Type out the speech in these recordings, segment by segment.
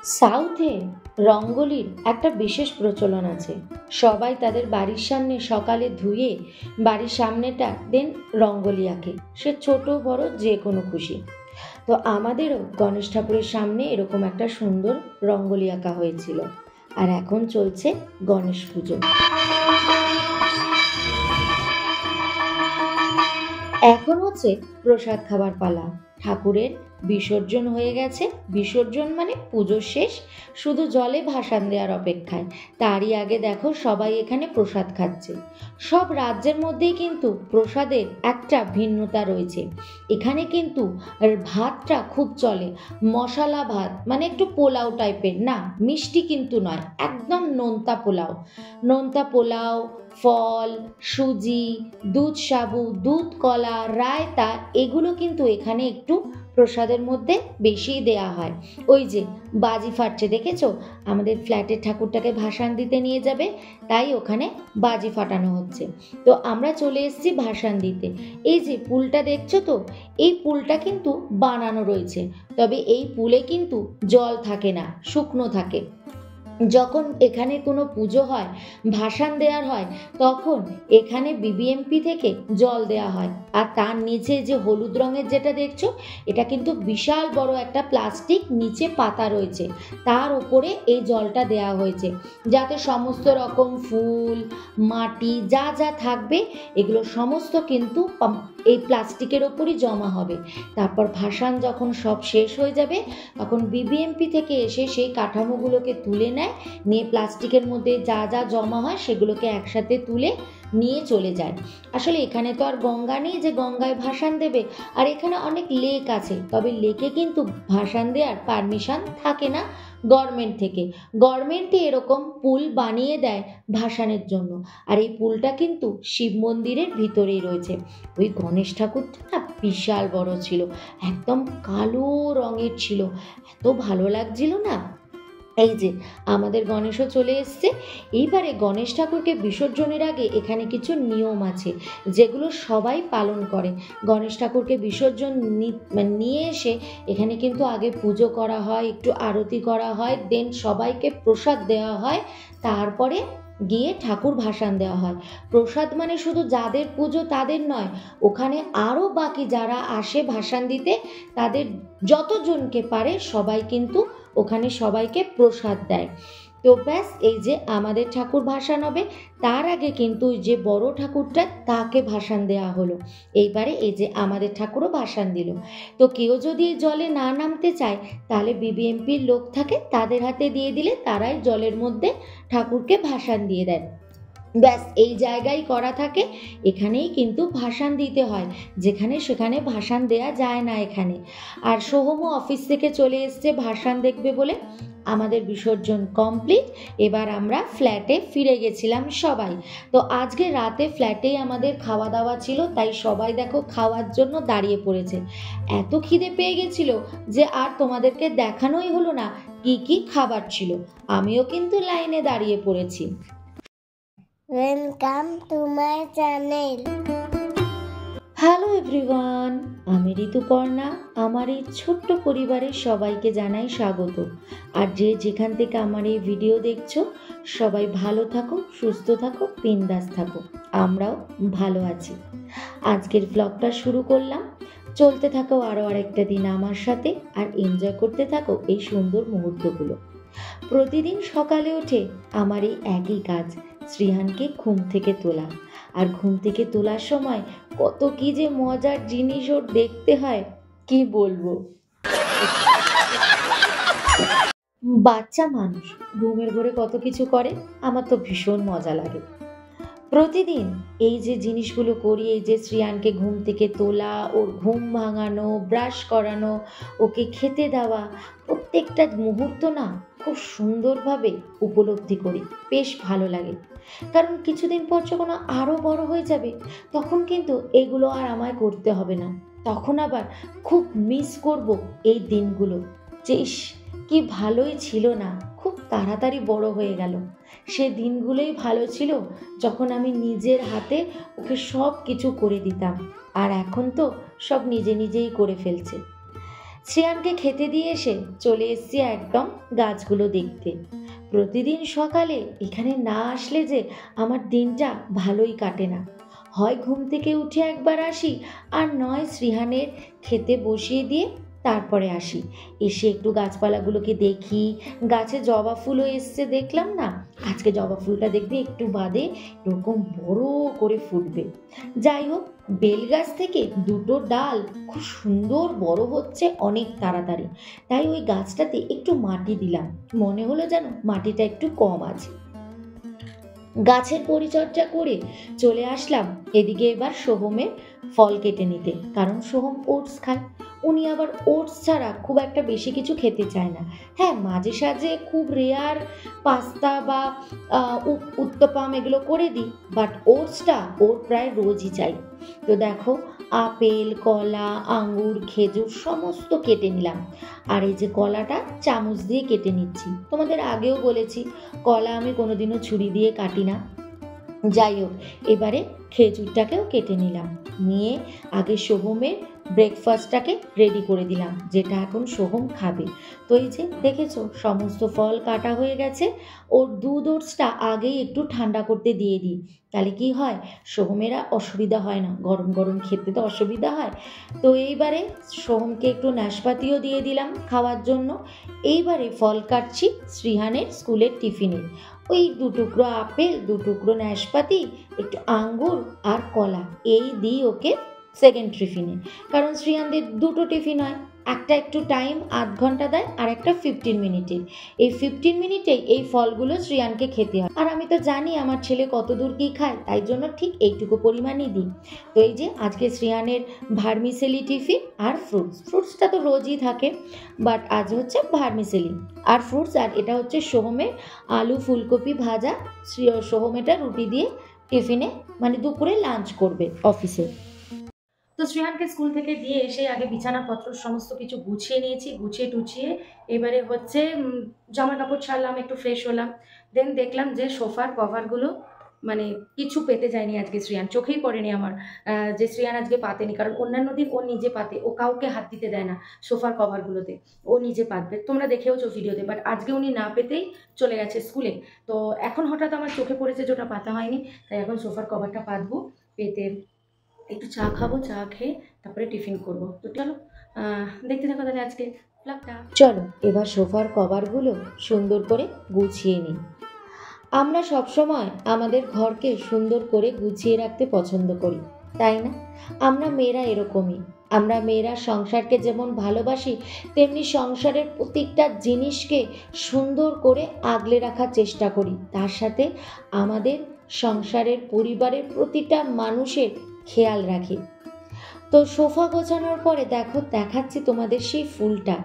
সাউথে রঙ্গোলির একটা বিশেষ প্রচলন আছে। সবাই তাদের বাড়ির সামনে সকালে ধুয়ে বাড়ির সামনেটা দেন রঙ্গোলি আঁকে, সে ছোট বড় যে কোনো খুশি। তো আমাদেরও গণেশ ঠাকুরের সামনে এরকম একটা সুন্দর রঙ্গোলি আঁকা হয়েছিল। আর এখন চলছে গণেশ পুজো। এখন হচ্ছে প্রসাদ খাবার পালা। ঠাকুরের বিসর্জন হয়ে গেছে, বিসর্জন মানে পুজো শেষ, শুধু জলে ভাসান দেওয়ার অপেক্ষায়। তারই আগে দেখো সবাই এখানে প্রসাদ খাচ্ছে। সব রাজ্যের মধ্যেই কিন্তু প্রসাদের একটা ভিন্নতা রয়েছে। এখানে কিন্তু ভাতটা খুব চলে, মশলা ভাত, মানে একটু পোলাও টাইপের, না মিষ্টি কিন্তু নয়, একদম নোনতা পোলাও। নোনতা পোলাও, ফল, সুজি, দুধ সাবু, দুধ কলা, রায়তা, এগুলো কিন্তু এখানে একটু প্রসাদের মধ্যে বেশিই দেয়া হয়। ওই যে বাজি ফাটছে দেখেছো, আমাদের ফ্ল্যাটের ঠাকুরটাকে ভাসান দিতে নিয়ে যাবে, তাই ওখানে বাজি ফাটানো হচ্ছে। তো আমরা চলে এসেছি ভাসান দিতে। এই যে পুলটা দেখছো তো, এই পুলটা কিন্তু বানানো রয়েছে, তবে এই পুলে কিন্তু জল থাকে না, শুকনো থাকে। যখন এখানে কোনো পুজো হয়, ভাসান দেওয়ার হয়, তখন এখানে বিবিএমপি থেকে জল দেওয়া হয়। আর তার নিচে যে হলুদ রঙের যেটা দেখছো, এটা কিন্তু বিশাল বড় একটা প্লাস্টিক নিচে পাতা রয়েছে, তার উপরে এই জলটা দেওয়া হয়েছে, যাতে সমস্ত রকম ফুল, মাটি যা যা থাকবে এগুলো সমস্ত কিন্তু এই প্লাস্টিকের ওপরই জমা হবে। তারপর ভাসান যখন সব শেষ হয়ে যাবে, তখন বিবিএমপি থেকে এসে সেই কাঠামোগুলোকে তুলে নেয়, নিয়ে প্লাস্টিকের মধ্যে যা যা জমা হয় সেগুলোকে একসাথে তুলে নিয়ে চলে যায়। আসলে এখানে তো আর গঙ্গা নেই যে গঙ্গায় ভাসান দেবে, আর এখানে অনেক লেক আছে, তবে লেকে কিন্তু ভাসান দেওয়ার পারমিশন থাকে না গভর্নমেন্ট থেকে। গভর্নমেন্টই এরকম পুল বানিয়ে দেয় ভাসানের জন্য। আর এই পুলটা কিন্তু শিব মন্দিরের ভিতরেই রয়েছে। ওই গণেশ ঠাকুরটা না বিশাল বড় ছিল, একদম কালো রঙের ছিল, এত ভালো লাগছিল না। এই যে আমাদের গণেশও চলে এসছে। এইবারে গণেশ ঠাকুরকে বিসর্জনের আগে এখানে কিছু নিয়ম আছে যেগুলো সবাই পালন করে। গণেশ ঠাকুরকে বিসর্জন নিয়ে এসে এখানে কিন্তু আগে পুজো করা হয়, একটু আরতি করা হয়, দেন সবাইকে প্রসাদ দেওয়া হয়, তারপরে গিয়ে ঠাকুর ভাসান দেওয়া হয়। প্রসাদ মানে শুধু যাদের পুজো তাদের নয়, ওখানে আরও বাকি যারা আসে ভাসান দিতে, তাদের যতজনকে পারে সবাই কিন্তু ওখানে সবাইকে প্রসাদ দেয়। তো ব্যাস, এই যে আমাদের ঠাকুর ভাসান হবে, তার আগে কিন্তু যে বড় ঠাকুরটা তাকে ভাসান দেওয়া হলো। এইবারে এই যে আমাদের ঠাকুরও ভাসান দিল। তো কেউ যদি এই জলে না নামতে চায়, তাহলে বিবিএমপির লোক থাকে, তাদের হাতে দিয়ে দিলে তারাই জলের মধ্যে ঠাকুরকে ভাসান দিয়ে দেয়। ব্যাস, এই জায়গায় করা থাকে, এখানেই কিন্তু ভাসান দিতে হয়, যেখানে সেখানে ভাসান দেয়া যায় না এখানে। আর সোহমও অফিস থেকে চলে এসছে ভাসান দেখবে বলে। আমাদের বিসর্জন কমপ্লিট, এবার আমরা ফ্ল্যাটে ফিরে গেছিলাম সবাই। তো আজকে রাতে ফ্ল্যাটেই আমাদের খাওয়া দাওয়া ছিল, তাই সবাই দেখো খাওয়ার জন্য দাঁড়িয়ে পড়েছে। এত খিদে পেয়ে গেছিল যে আর তোমাদেরকে দেখানোই হলো না কি কি খাবার ছিল। আমিও কিন্তু লাইনে দাঁড়িয়ে পড়েছি। Welcome to my channel. Hello everyone, আমি ঋতুপর্ণা। আমার এই ছোট্ট পরিবারের সবাইকে জানাই স্বাগত। আর যে যেখান থেকে আমার এই ভিডিও দেখছো, সবাই ভালো থাকো, সুস্থ থাকো, বিন্দাস থাকো। আমরাও ভালো আছি। আজকের ব্লগটা শুরু করলাম। চলতে থাকো আরও আরেকটা দিন আমার সাথে, আর এনজয় করতে থাকো এই সুন্দর মুহূর্তগুলো। প্রতিদিন সকালে উঠে আমার এই একই কাজ, শ্রীহানকে ঘুম থেকে তোলা। আর ঘুম থেকে তোলার সময় কত কি যে মজার জিনিস ওর দেখতে হয়, কি বলবো। বাচ্চা মানুষ ঘুমের ঘোরে কত কিছু করে, আমার তো ভীষণ মজা লাগে। প্রতিদিন এই যে জিনিসগুলো করি, এই যে শ্রিয়ানকে ঘুম থেকে তোলা, ওর ঘুম ভাঙানো, ব্রাশ করানো, ওকে খেতে দেওয়া, প্রত্যেকটা মুহূর্ত না খুব সুন্দরভাবে উপলব্ধি করি, বেশ ভালো লাগে। কারণ কিছুদিন পর যখন আরও বড় হয়ে যাবে, তখন কিন্তু এগুলো আর আমায় করতে হবে না। তখন আবার খুব মিস করব এই দিনগুলো, যে ইস কি ভালোই ছিল না, খুব তাড়াতাড়ি বড় হয়ে গেল। সে দিনগুলোই ভালো ছিল যখন আমি নিজের হাতে ওকে সব কিছু করে দিতাম, আর এখন তো সব নিজে নিজেই করে ফেলছে। শ্রেয়ানকে খেতে দিয়ে এসে চলে এসেছি একদম গাছগুলো দেখতে। প্রতিদিন সকালে এখানে না আসলে যে আমার দিনটা ভালোই কাটে না। হয় ঘুম থেকে উঠে একবার আসি, আর নয় শ্রীহানের খেতে বসিয়ে দিয়ে তারপরে আসি। এসে একটু গাছপালাগুলোকে দেখি। গাছে জবা ফুলও এসছে দেখলাম না, আজকে জবা ফুলটা দেখবে একটু বাদে এরকম বড় করে ফুটবে। যাই হোক, বেল গাছ থেকে দুটো ডাল খুব সুন্দর বড় হচ্ছে অনেক তাড়াতাড়ি, তাই ওই গাছটাতে একটু মাটি দিলাম। মনে হলো যেন মাটিটা একটু কম আছে। গাছের পরিচর্যা করে চলে আসলাম এদিকে এবার সোহমের ফল কেটে নিতে, কারণ সোহম ওটস খায়। উনি আবার ওটস ছাড়া খুব একটা বেশি কিছু খেতে চায় না। হ্যাঁ, মাঝে সাঝে খুব রেয়ার পাস্তা বা উত্তপাম এগুলো করে দিই, বাট ওটসটা ওর প্রায় রোজই চাই। তো দেখো, আপেল, কলা, আঙ্গুর, খেজুর সমস্ত কেটে নিলাম। আর এই যে কলাটা চামচ দিয়ে কেটে নিচ্ছি। তোমাদের আগেও বলেছি কলা আমি কোনোদিনও ছুরি দিয়ে কাটি না। যাই হোক, এবারে খেজুরটাকেও কেটে নিলাম। নিয়ে আগে সোহমের ব্রেকফাস্টটাকে রেডি করে দিলাম, যেটা এখন সোহম খাবে। তো এই যে দেখেছো, সমস্ত ফল কাটা হয়ে গেছে। ওর দুধ ওটসটা আগেই একটু ঠান্ডা করতে দিয়ে দিই, তাহলে কি হয়, সোহমেরা অসুবিধা হয় না, গরম গরম খেতে তো অসুবিধা হয়। তো এইবারে সোহমকে একটু নাশপাতিও দিয়ে দিলাম খাওয়ার জন্য। এইবারে ফল কাটছি শ্রীহানের স্কুলের টিফিনে। ওই 2 টুকরো আপেল, 2 টুকরো নাশপাতি, একটু আঙ্গুর আর কলা, এই দিই ওকে সেকেন্ড টিফিনে। কারণ শ্রীহানদের 2টো টিফিন হয়, একটা একটু টাইম আধ ঘন্টা দেয়, আর একটা 15 মিনিটের। এই 15 মিনিটেই এই ফলগুলো শ্রীহানকে খেতে হয়। আর আমি তো জানি আমার ছেলে কত দূর কী খায়, তাই জন্য ঠিক এইটুকু পরিমাণই দিই। তো এই যে আজকে শ্রীহানের ভার্মিসেলি টিফিন আর ফ্রুটসটা তো রোজই থাকে, বাট আজ হচ্ছে ভার্মিসেলি আর ফ্রুটস। আর এটা হচ্ছে সোহমের আলু ফুলকপি ভাজা। সোহম এটা রুটি দিয়ে টিফিনে মানে দুপুরে লাঞ্চ করবে অফিসে। তো শ্রেয়ানকে স্কুল থেকে দিয়ে এসে আগে বিছানাপত্র সমস্ত কিছু গুছিয়ে নিয়েছি, গুছিয়ে টুছিয়ে এবারে হচ্ছে জামা কাপড় ছাড়লাম, একটু ফ্রেশ হলাম। দেন দেখলাম যে সোফার কভারগুলো মানে কিছু পেতে যায়নি আজকে শ্রেয়ান, চোখেই পড়েনি আমার যে শ্রেয়ান আজকে পাতেনি। কারণ অন্যান্য দিন ও নিজে পাতে, ও কাউকে হাত দিতে দেয় না সোফার কভারগুলোতে, ও নিজে পাতবে, তোমরা দেখেওছো ভিডিওতে। বাট আজকে উনি না পেতেই চলে গেছে স্কুলে। তো এখন হঠাৎ আমার চোখে পড়েছে যে ওটা পাতা হয়নি, তাই এখন সোফার কভারটা পাতবো। পেতে একটু চা খাবো, চা খেয়ে তারপরে টিফিন করব। তো চলো দেখতে থাকো তাহলে আজকে ব্লগটা। চলো এবার সোফার কভারগুলো সুন্দর করে গুছিয়ে নিই। আমরা সবসময় আমাদের ঘরকে সুন্দর করে গুছিয়ে রাখতে পছন্দ করি, তাই না? আমরা মেয়েরা এরকমই। আমরা মেয়েরা সংসারকে যেমন ভালোবাসি, তেমনি সংসারের প্রত্যেকটা জিনিসকে সুন্দর করে আগলে রাখার চেষ্টা করি। তার সাথে আমাদের সংসারের পরিবারের প্রতিটা মানুষের খেয়াল রাখি। তো সোফা গোছানোর পরে দেখো দেখাচ্ছি তোমাদের সেই ফুলটা,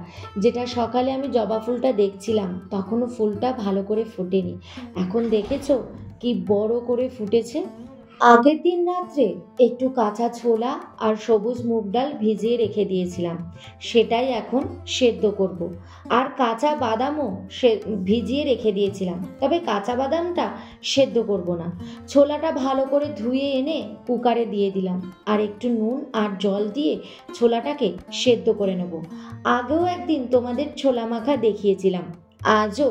যেটা সকালে আমি জবা ফুলটা দেখছিলাম, তখনও ফুলটা ভালো করে ফোটেনি। এখন দেখেছো কি বড় করে ফুটেছে। আগের দিন রাত্রে একটু কাঁচা ছোলা আর সবুজ মুগ ডাল ভিজিয়ে রেখে দিয়েছিলাম, সেটাই এখন সেদ্ধ করব। আর কাঁচা বাদামও ভিজিয়ে রেখে দিয়েছিলাম, তবে কাঁচা বাদামটা সেদ্ধ করব না। ছোলাটা ভালো করে ধুয়ে এনে কুকারে দিয়ে দিলাম, আর একটু নুন আর জল দিয়ে ছোলাটাকে সেদ্ধ করে নেব। আগেও একদিন তোমাদের ছোলা মাখা দেখিয়েছিলাম, আজও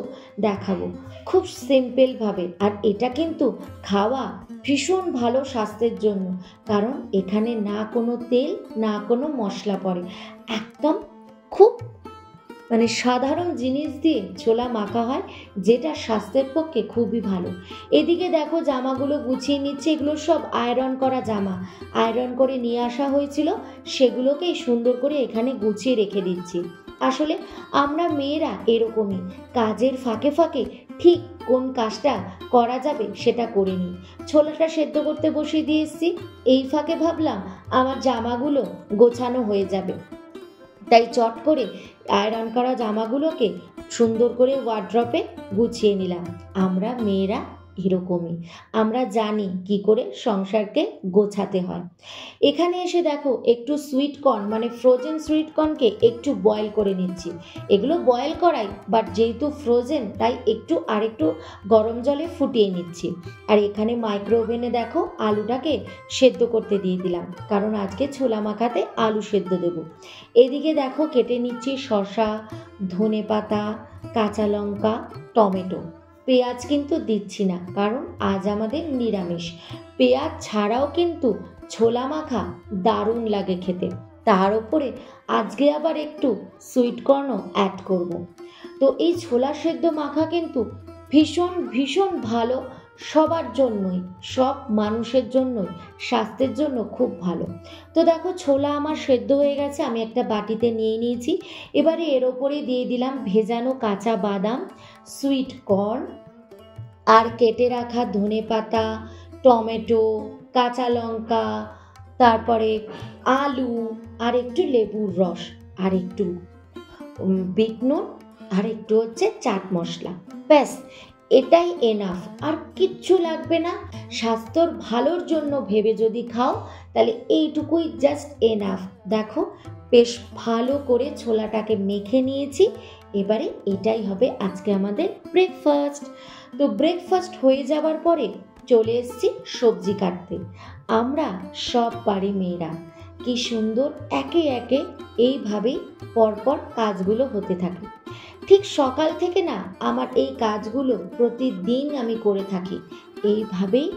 দেখাবো খুব সিম্পলভাবে। আর এটা কিন্তু খাওয়া ভীষণ ভালো স্বাস্থ্যের জন্য, কারণ এখানে না কোনো তেল না কোনো মশলা পড়ে, একদম খুব মানে সাধারণ জিনিস দিয়ে ছোলা মাখা হয়, যেটা স্বাস্থ্যের পক্ষে খুবই ভালো। এদিকে দেখো জামাগুলো গুছিয়ে নিচ্ছে, এগুলো সব আয়রন করা জামা, আয়রন করে নিয়ে আসা হয়েছিল, সেগুলোকেই সুন্দর করে এখানে গুছিয়ে রেখে দিচ্ছি। আসলে আমরা মেয়েরা এরকমই, কাজের ফাঁকে ফাঁকে ঠিক কোন কাজটা করা যাবে সেটা করে নিই। ছোলাটা সেদ্ধ করতে বসিয়ে দিয়ে এসেছি, এই ফাঁকে ভাবলাম আমার জামাগুলো গোছানো হয়ে যাবে, তাই চট করে আয়রন করা জামাগুলোকে সুন্দর করে ওয়ার্ড্রপে গুছিয়ে নিলাম। আমরা মেয়েরা এরকমই আমরা জানি কি করে সংসারকে গোছাতে হয়। এখানে এসে দেখো একটু সুইট কর্ন মানে ফ্রোজেন সুইট কর্নকে একটু বয়েল করে নিচ্ছি। এগুলো বয়েল করাই, বাট যেহেতু ফ্রোজেন তাই আরেকটু গরম জলে ফুটিয়ে নিচ্ছি। আর এখানে মাইক্রো ওভেনে দেখো আলুটাকে সেদ্ধ করতে দিয়ে দিলাম, কারণ আজকে ছোলা মাখাতে আলু সেদ্ধ দেবো। এদিকে দেখো কেটে নিচ্ছি শসা, ধনেপাতা, কাঁচা লঙ্কা, টমেটো। পেঁয়াজ কিন্তু দিচ্ছি না, কারণ আজ আমাদের নিরামিষ। পেঁয়াজ ছাড়াও কিন্তু ছোলা মাখা দারুণ লাগে খেতে। তার উপরে আজকে আবার একটু সুইট কর্নও অ্যাড করব। তো এই ছোলা সেদ্ধ মাখা কিন্তু ভীষণ ভীষণ ভালো, সবার জন্যই, সব মানুষের জন্যই, স্বাস্থ্যের জন্য খুব ভালো। তো দেখো ছোলা আমার সেদ্ধ হয়ে গেছে, আমি একটা বাটিতে নিয়ে নিয়েছি। এবারে এর ওপরে দিয়ে দিলাম ভেজানো কাঁচা বাদাম, সুইট কর্ন, আর কেটে রাখা ধনেপাতা, টমেটো, কাঁচা লঙ্কা, তারপরে আলু, আর একটু লেবুর রস, আর একটু বিট নুন, আর একটু হচ্ছে চাট মশলা। ব্যাস, এটাই এনাফ, আর কিচ্ছু লাগবে না। স্বাস্থ্যর ভালোর জন্য ভেবে যদি খাও তাহলে এইটুকুই জাস্ট এনাফ। দেখো বেশ ভালো করে ছোলাটাকে মেখে নিয়েছি। এবারে এটাই হবে আজকে আমাদের ব্রেকফাস্ট। তো ব্রেকফাস্ট হয়ে যাওয়ার পরে চলে এসেছি সবজি কাটতে। আমরা সব বাড়ি মেয়েরা কি সুন্দর একে একে এইভাবেই পরপর কাজগুলো হতে থাকে। ঠিক সকাল থেকে না আমার এই কাজগুলো প্রতিদিন আমি করে থাকি। এইভাবেই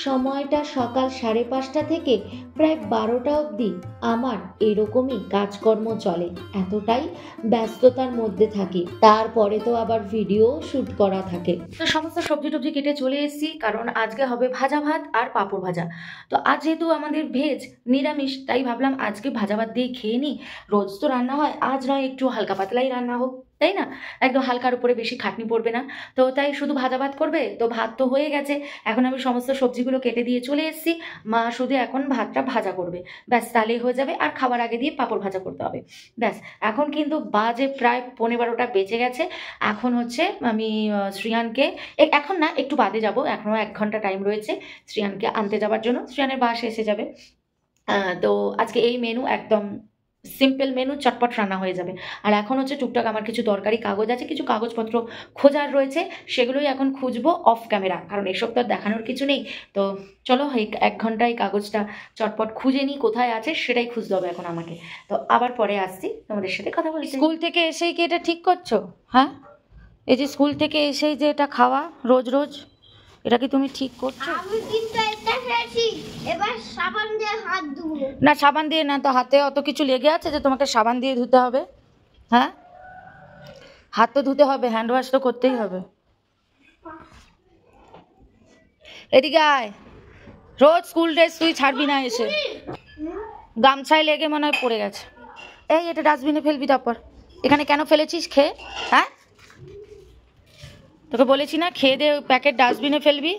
সময়টা সকাল 5:30 থেকে প্রায় 12টা অবধি আমার এরকমই কাজকর্ম চলে। এতটাই ব্যস্ততার মধ্যে থাকি। তারপরে তো আবার ভিডিও শ্যুট করা থাকে। তো সমস্ত সবজি টবজি কেটে চলে এসেছি, কারণ আজকে হবে ভাজা ভাত আর পাঁপড় ভাজা। তো আজ যেহেতু আমাদের ভেজ নিরামিষ, তাই ভাবলাম আজকে ভাজা ভাত দিয়ে খেয়ে নিই। রোজ তো রান্না হয়, আজ নয় একটু হালকা পাতলাই রান্না হোক, তাই না? একদম হালকার উপরে বেশি খাটনি পড়বে না। তো তাই শুধু ভাজা ভাত করবে, তো ভাত তো হয়ে গেছে। এখন আমি সমস্ত সবজিগুলো কেটে দিয়ে চলে এসেছি। মা শুধু এখন ভাতটা ভাজা করবে, ব্যাস তাহলেই হয়ে যাবে। আর খাবার আগে দিয়ে পাঁপড় ভাজা করতে হবে, ব্যাস। এখন কিন্তু বাজে প্রায় 11:15 বেজে গেছে। এখন হচ্ছে আমি শ্রিয়ানকে, এখন না একটু বাদে যাব, এখনও 1 ঘন্টা টাইম রয়েছে শ্রিয়ানকে আনতে যাওয়ার জন্য। শ্রিয়ানের বাস এসে যাবে। তো আজকে এই মেনু একদম সিম্পল মেনু, চটপট রান্না হয়ে যাবে। আর এখন হচ্ছে টুকটাক আমার কিছু দরকারি কাগজ আছে, কিছু কাগজপত্র খোঁজার রয়েছে, সেগুলোই এখন খুঁজবো অফ ক্যামেরা, কারণ এসব তো আর দেখানোর কিছু নেই। তো চলো 1 ঘন্টায় কাগজটা চটপট খুঁজে নিই, কোথায় আছে সেটাই খুঁজতে হবে এখন আমাকে। তো আবার পরে আসছি, তোমাদের সাথে কথা বলছি। স্কুল থেকে এসেই কি এটা ঠিক করছো? হ্যাঁ, এই যে স্কুল থেকে এসেই যে এটা খাওয়া রোজ রোজ, এটা কি তুমি ঠিক করছো? আমি কিন্তু এটা খেয়েছি, এবার সাবান দিয়ে হাত ধুবো। না, সাবান দিয়ে না, তো হাতে অত কিছু লেগে আছে যে তোমাকে সাবান দিয়ে ধুতে হবে? হ্যাঁ, হাত তো ধুতে হবে, হ্যান্ড ওয়াশ তো করতেই হবে। এদিকে আয়, রোজ স্কুল ড্রেস তুই ছাড়বি না, এসে গামছায় লেগে মনে হয় পড়ে গেছে। এই এটা ডাস্টবিনে ফেলবি, তারপর এখানে কেন ফেলেছিস খেয়ে? হ্যাঁ, তোকে বলেছি না খেয়ে দে প্যাকেট ডাস্টবিনে ফেলবি।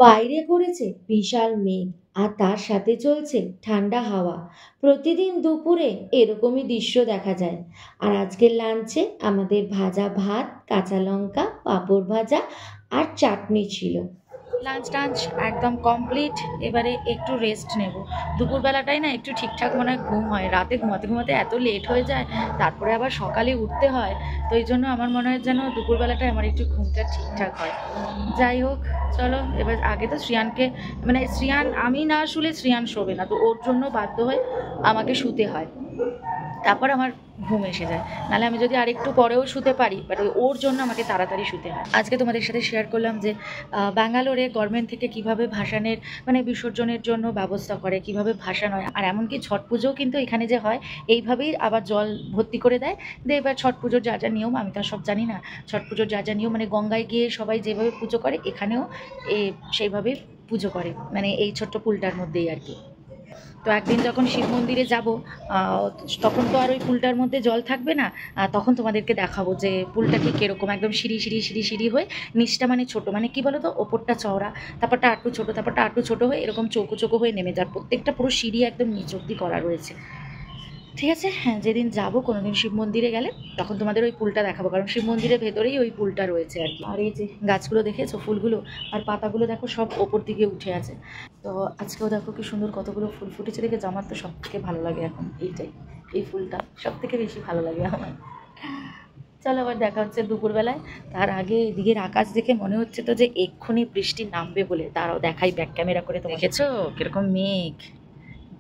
বাইরে করেছে বিশাল মেঘ, আর তার সাথে চলছে ঠান্ডা হাওয়া। প্রতিদিন দুপুরে এরকমই দৃশ্য দেখা যায়। আর আজকের লাঞ্চে আমাদের ভাজা ভাত, কাঁচা লঙ্কা, পাঁপড় ভাজা আর চাটনি ছিল। লাঞ্চ টাঞ্চ একদম কমপ্লিট। এবারে একটু রেস্ট নেব। দুপুরবেলাটাই না একটু ঠিকঠাক মনে হয় ঘুম হয়, রাতে ঘুমাতে ঘুমাতে এত লেট হয়ে যায়, তারপরে আবার সকালে উঠতে হয়। তো এই জন্য আমার মনে হয় যেন দুপুরবেলাটায় আমার একটু ঘুমটা ঠিকঠাক হয়। যাই হোক, চলো এবার আগে তো শ্রিয়ানকে, মানে শ্রিয়ান, আমি না শুলে শ্রিয়ান শোবে না, তো ওর জন্য বাধ্য হয়ে আমাকে শুতে হয়, তারপর আমার ঘুম এসে যায়। নাহলে আমি যদি আরেকটু পরেও শুতে পারি, বাট ওর জন্য আমাকে তাড়াতাড়ি শুতে হয়। আজকে তোমাদের সাথে শেয়ার করলাম যে ব্যাঙ্গালোরে গভর্নমেন্ট থেকে কিভাবে ভাসানের মানে বিসর্জনের জন্য ব্যবস্থা করে, কিভাবে ভাসান হয়। আর এমনকি ছট পুজোও কিন্তু এখানে যে হয় এইভাবেই আবার জল ভর্তি করে দেয়। এবার ছট পুজোর যা যা নিয়ম, আমি তো সব জানি না, ছট পুজোর যা যা নিয়ম মানে গঙ্গায় গিয়ে সবাই যেভাবে পুজো করে এখানেও সেইভাবে পুজো করে, মানে এই ছোট্ট পুলটার মধ্যেই আর কি। তো একদিন যখন শিব মন্দিরে যাব, তখন তো আর ওই পুলটার মধ্যে জল থাকবে না, তখন তোমাদেরকে দেখাবো যে পুলটা ঠিক কীরকম, একদম সিঁড়ি সিঁড়ি সিঁড়ি সিঁড়ি হয়ে নিচটা মানে ছোটো, মানে কী বলো তো, ওপরটা চওড়া, তারপরটা আটটু ছোটো, তারপরটা আটটু ছোটো হয়ে এরকম চৌকো চৌকো হয়ে নেমে যার, প্রত্যেকটা পুরো সিঁড়ি একদম নিচ অব্দি করা রয়েছে। ঠিক আছে, হ্যাঁ, যেদিন যাবো কোনোদিন শিব মন্দিরে গেলে তখন তোমাদের ওই পুলটা দেখাবো, কারণ শিব মন্দিরের ভেতরেই ওই পুলটা রয়েছে আর কি। আর এই যে গাছগুলো দেখেছো, ফুলগুলো আর পাতাগুলো দেখো সব ওপর দিকে উঠে আছে। তো আজকেও দেখো কি সুন্দর কতগুলো ফুল ফুটেছে, দেখে আমার তো সব থেকে ভালো লাগে এখন এইটাই, এই ফুলটা সব থেকে বেশি ভালো লাগে আমার। চলো আবার দেখা হচ্ছে দুপুরবেলায়। তার আগে এদিকের আকাশ দেখে মনে হচ্ছে তো যে এক্ষুনি বৃষ্টি নামবে বলে। তারাও দেখাই ব্যাক ক্যামেরা করে, তো দেখেছো কিরকম মেঘ।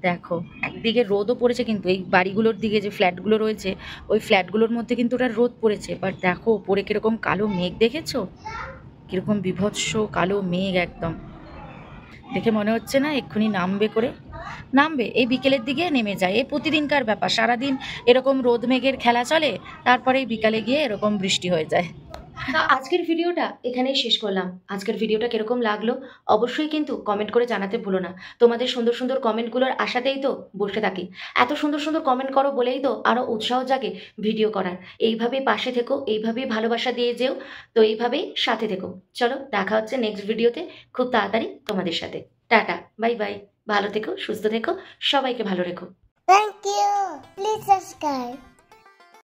দেখো একদিকে রোদও পড়েছে, কিন্তু এই বাড়িগুলোর দিকে যে ফ্ল্যাটগুলো রয়েছে ওই ফ্ল্যাটগুলোর মধ্যে কিন্তু ওটা রোদ পড়েছে, বাট দেখো ওপরে কিরকম কালো মেঘ, দেখেছো কিরকম বিভৎস কালো মেঘ একদম। দেখে মনে হচ্ছে না এক্ষুনি নামবে করে, নামবে এই বিকেলের দিকে নেমে যায়। এই প্রতিদিনকার ব্যাপার, সারাদিন এরকম রোদ মেঘের খেলা চলে, তারপরে এই বিকালে গিয়ে এরকম বৃষ্টি হয়ে যায়। আজকের ভিডিওটা এখানেই শেষ করলাম। আজকের ভিডিওটা কিরকম লাগলো অবশ্যই কিন্তু কমেন্ট করে জানাতে ভুলো না। তোমাদের সুন্দর সুন্দর কমেন্টগুলোর আশাতেই তো বসে থাকি। এত সুন্দর সুন্দর কমেন্ট করো বলেই তো আরও উৎসাহ জাগে ভিডিও করার। এইভাবেই পাশে থেকো, এইভাবেই ভালোবাসা দিয়ে যেও, তো এইভাবেই সাথে থেকো। চলো দেখা হচ্ছে নেক্সট ভিডিওতে খুব তাড়াতাড়ি তোমাদের সাথে। টাটা, বাই বাই, ভালো থেকো, সুস্থ থেকো, সবাইকে ভালো রেখো। Thank you. Please subscribe.